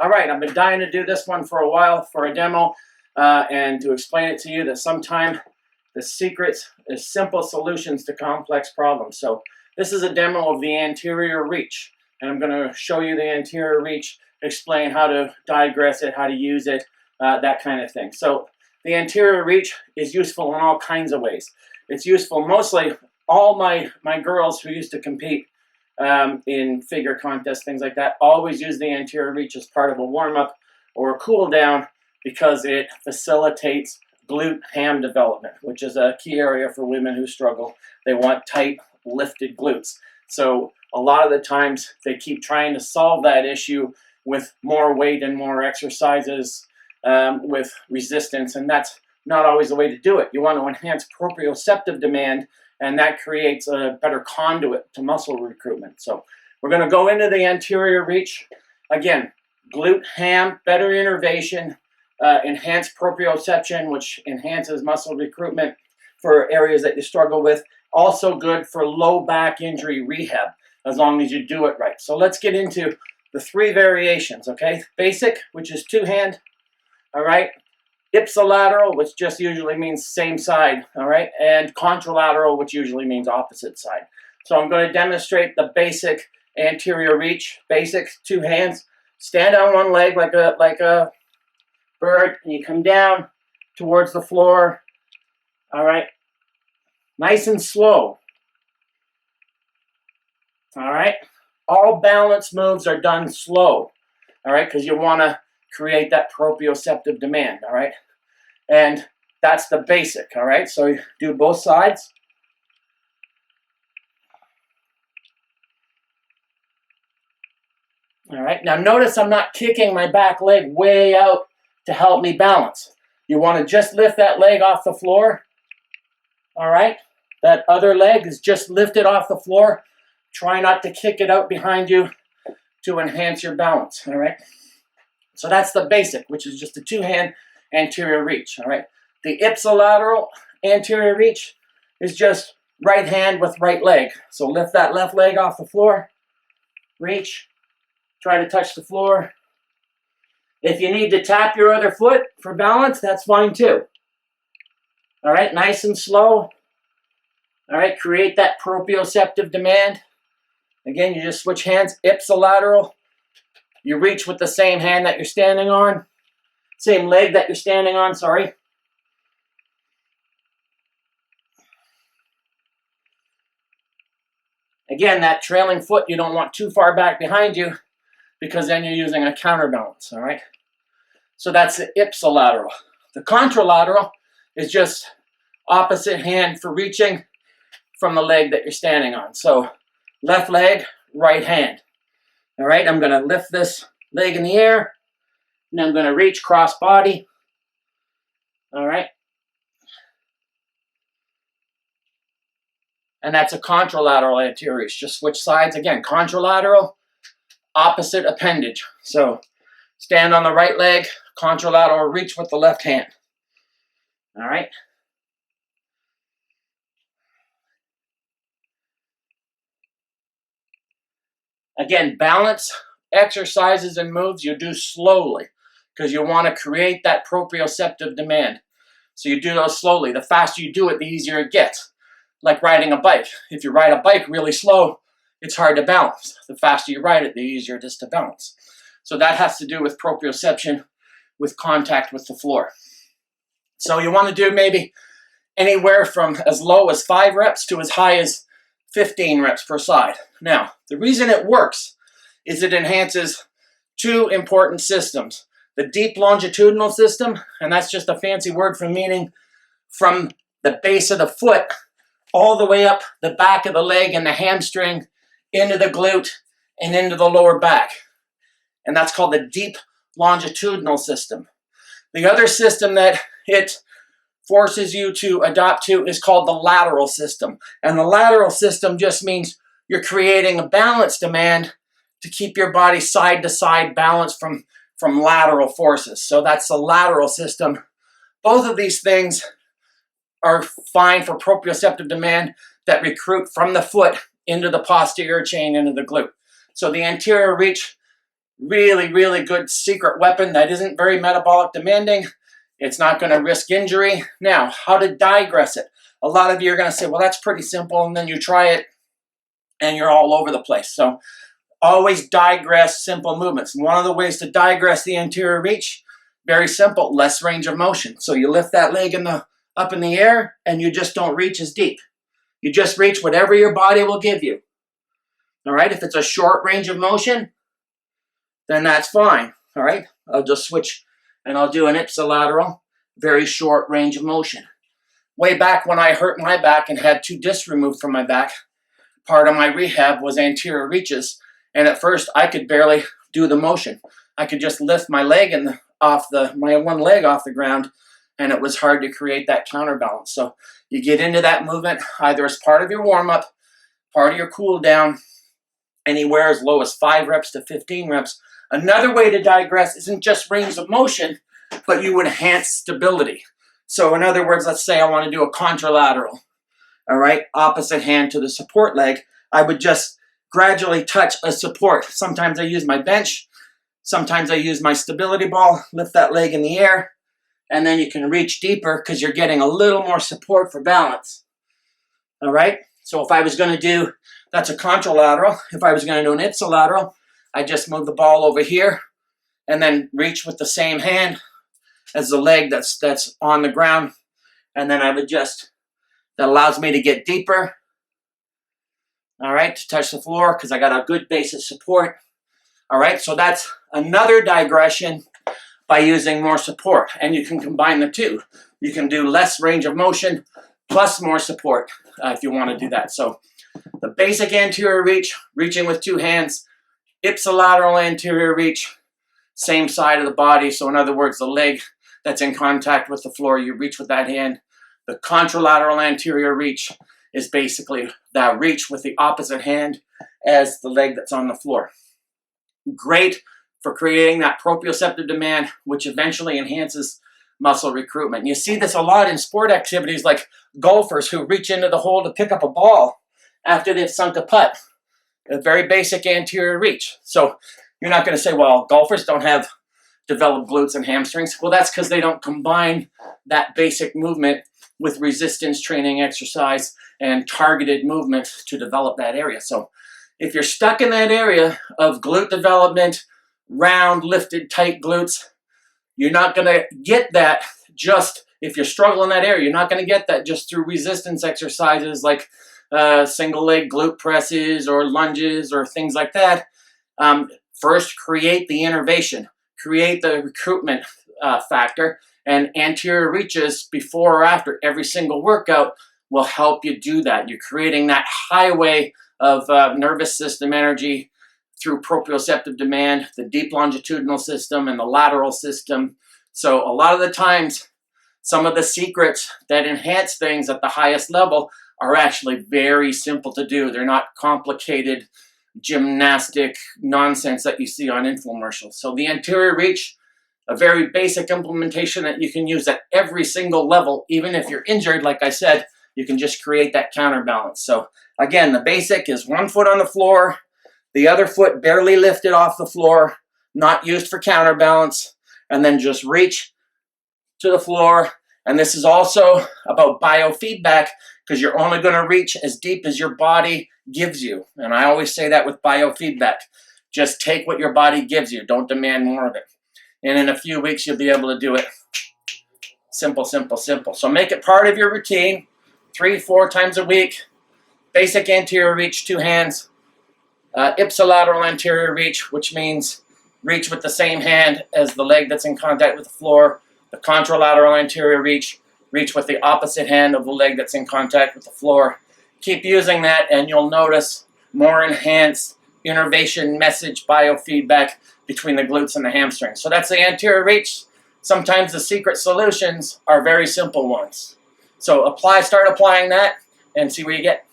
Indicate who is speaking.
Speaker 1: All right, I've been dying to do this one for a while for a demo and to explain it to you that sometimes the secret is simple solutions to complex problems. So this is a demo of the anterior reach, and I'm going to show you the anterior reach, explain how to digress it, how to use it, that kind of thing. So the anterior reach is useful in all kinds of ways. It's useful mostly all my girls who used to compete in figure contests, things like that, always use the anterior reach as part of a warm-up or a cool down because it facilitates glute ham development, which is a key area for women who struggle. They want tight, lifted glutes. So a lot of the times they keep trying to solve that issue with more weight and more exercises with resistance, and that's not always the way to do it. You want to enhance proprioceptive demand, and that creates a better conduit to muscle recruitment. So we're going to go into the anterior reach. Again, glute ham, better innervation, enhanced proprioception, which enhances muscle recruitment for areas that you struggle with. Also good for low back injury rehab, as long as you do it right. So let's get into the three variations, okay? Basic, which is two-hand, all right? Ipsilateral, which just usually means same side, all right? And contralateral, which usually means opposite side. So I'm going to demonstrate the basic anterior reach. Basic, two hands. Stand on one leg like a bird, and you come down towards the floor, all right? Nice and slow, all right? All balance moves are done slow, all right? Because you want to create that proprioceptive demand, all right? And that's the basic, all right? So you do both sides. All right, now notice I'm not kicking my back leg way out to help me balance. You want to just lift that leg off the floor, all right? That other leg is just lifted off the floor. Try not to kick it out behind you to enhance your balance, all right? So that's the basic, which is just a two-hand anterior reach, all right? The ipsilateral anterior reach is just right hand with right leg. So lift that left leg off the floor, reach, try to touch the floor. If you need to tap your other foot for balance, that's fine too. All right, nice and slow. All right, create that proprioceptive demand. Again, you just switch hands, ipsilateral. You reach with the same hand that you're standing on. Same leg that you're standing on, sorry. Again, that trailing foot you don't want too far back behind you because then you're using a counterbalance, all right? So that's the ipsilateral. The contralateral is just opposite hand for reaching from the leg that you're standing on. So left leg, right hand. All right, I'm going to lift this leg in the air, and I'm going to reach cross body. All right. And that's a contralateral anterior reach. Just switch sides again. Contralateral, opposite appendage. So stand on the right leg, contralateral reach with the left hand. All right. Again, balance exercises and moves you do slowly because you want to create that proprioceptive demand. So you do those slowly. The faster you do it, the easier it gets. Like riding a bike. If you ride a bike really slow, it's hard to balance. The faster you ride it, the easier it is to balance. So that has to do with proprioception, with contact with the floor. So you want to do maybe anywhere from as low as 5 reps to as high as 15 reps per side. Now, the reason it works is it enhances two important systems. The deep longitudinal system, and that's just a fancy word for meaning from the base of the foot all the way up the back of the leg and the hamstring into the glute and into the lower back. And that's called the deep longitudinal system. The other system that it forces you to adopt to is called the lateral system. And the lateral system just means you're creating a balance demand to keep your body side to side balanced from lateral forces. So that's the lateral system. Both of these things are fine for proprioceptive demand that recruit from the foot into the posterior chain, into the glute. So the anterior reach Really, really good secret weapon that isn't very metabolic demanding. It's not going to risk injury. Now, how to digress it? A lot of you are going to say, well, that's pretty simple, and then you try it and you're all over the place. So always digress simple movements. One of the ways to digress the anterior reach, very simple, less range of motion. So you lift that leg up in the air and you just don't reach as deep. You just reach whatever your body will give you. All right, if it's a short range of motion, then that's fine. All right, I'll just switch and I'll do an ipsilateral, very short range of motion. Way back when I hurt my back and had 2 discs removed from my back, part of my rehab was anterior reaches. And at first I could barely do the motion. I could just lift my leg my one leg off the ground, and it was hard to create that counterbalance. So you get into that movement either as part of your warm-up, part of your cool down, anywhere as low as 5 reps to 15 reps. Another way to digress isn't just range of motion, but you enhance stability. So in other words, let's say I want to do a contralateral, all right, opposite hand to the support leg. I would just gradually touch a support. Sometimes I use my bench, sometimes I use my stability ball, lift that leg in the air, and then you can reach deeper because you're getting a little more support for balance. All right, so if I was going to do, that's a contralateral. If I was going to do an ipsilateral, I just move the ball over here and then reach with the same hand as the leg that's on the ground, and then I would just, that allows me to get deeper, all right, to touch the floor because I got a good base of support. All right, so that's another digression by using more support, and you can combine the two. You can do less range of motion plus more support if you want to do that. So the basic anterior reach, reaching with 2 hands, ipsilateral anterior reach, same side of the body. So in other words, the leg that's in contact with the floor, you reach with that hand. The contralateral anterior reach is basically that reach with the opposite hand as the leg that's on the floor. Great for creating that proprioceptive demand, which eventually enhances muscle recruitment. You see this a lot in sport activities like golfers who reach into the hole to pick up a ball after they've sunk a putt. A very basic anterior reach. So you're not going to say, well, golfers don't have developed glutes and hamstrings. Well, that's because they don't combine that basic movement with resistance training exercise and targeted movement to develop that area. So if you're stuck in that area of glute development, round, lifted, tight glutes, you're not going to get that just, if you're struggling in that area, you're not going to get that just through resistance exercises like single leg glute presses or lunges or things like that. First, create the innervation, create the recruitment factor, and anterior reaches before or after every single workout will help you do that. You're creating that highway of nervous system energy through proprioceptive demand, the deep longitudinal system, and the lateral system. So a lot of the times, some of the secrets that enhance things at the highest level are actually very simple to do. They're not complicated gymnastic nonsense that you see on infomercials. So the anterior reach, a very basic implementation that you can use at every single level. Even if you're injured, like I said, you can just create that counterbalance. So again, the basic is 1 foot on the floor, the other foot barely lifted off the floor, not used for counterbalance, and then just reach to the floor. And this is also about biofeedback because you're only going to reach as deep as your body gives you. And I always say that with biofeedback. Just take what your body gives you. Don't demand more of it. And in a few weeks, you'll be able to do it. Simple, simple, simple. So make it part of your routine 3-4 times a week. Basic anterior reach, 2 hands. Ipsilateral anterior reach, which means reach with the same hand as the leg that's in contact with the floor. The contralateral anterior reach, reach with the opposite hand of the leg that's in contact with the floor. Keep using that and you'll notice more enhanced innervation message biofeedback between the glutes and the hamstrings. So that's the anterior reach. Sometimes the secret solutions are very simple ones. So start applying that and see where you get.